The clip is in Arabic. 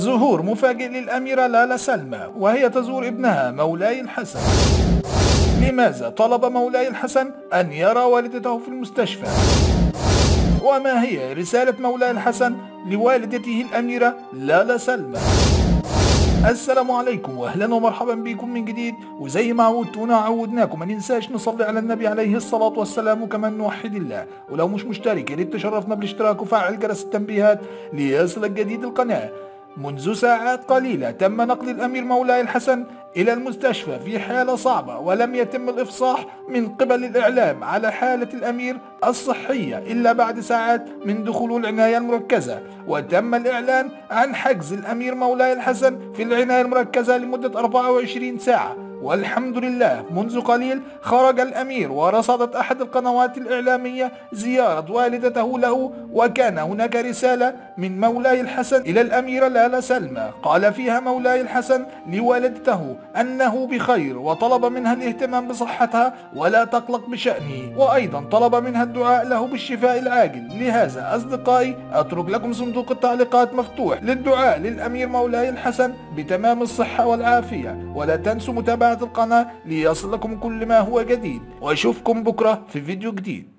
ظهور مفاجئ للأميرة لالا سلمى وهي تزور ابنها مولاي الحسن. لماذا طلب مولاي الحسن أن يرى والدته في المستشفى؟ وما هي رسالة مولاي الحسن لوالدته الأميرة لالا سلمى؟ السلام عليكم واهلا ومرحبا بكم من جديد، وزي ما عودتونا عودناكم ما ننساش نصلي على النبي عليه الصلاة والسلام وكمان نوحد الله، ولو مش مشترك يا ريت تشرفنا بالاشتراك وفعل جرس التنبيهات ليصلك جديد القناة. منذ ساعات قليلة تم نقل الأمير مولاي الحسن إلى المستشفى في حالة صعبة، ولم يتم الإفصاح من قبل الإعلام على حالة الأمير الصحية إلا بعد ساعات من دخوله العناية المركزة، وتم الإعلان عن حجز الأمير مولاي الحسن في العناية المركزة لمدة 24 ساعة. والحمد لله منذ قليل خرج الأمير ورصدت أحد القنوات الإعلامية زيارة والدته له، وكان هناك رسالة من مولاي الحسن إلى الأميرة لالا سلمى قال فيها مولاي الحسن لوالدته أنه بخير، وطلب منها الاهتمام بصحتها ولا تقلق بشأنه، وأيضا طلب منها الدعاء له بالشفاء العاجل. لهذا أصدقائي أترك لكم صندوق التعليقات مفتوح للدعاء للأمير مولاي الحسن بتمام الصحة والعافية، ولا تنسوا متابعة القناة ليصل لكم كل ما هو جديد، واشوفكم بكرة في فيديو جديد.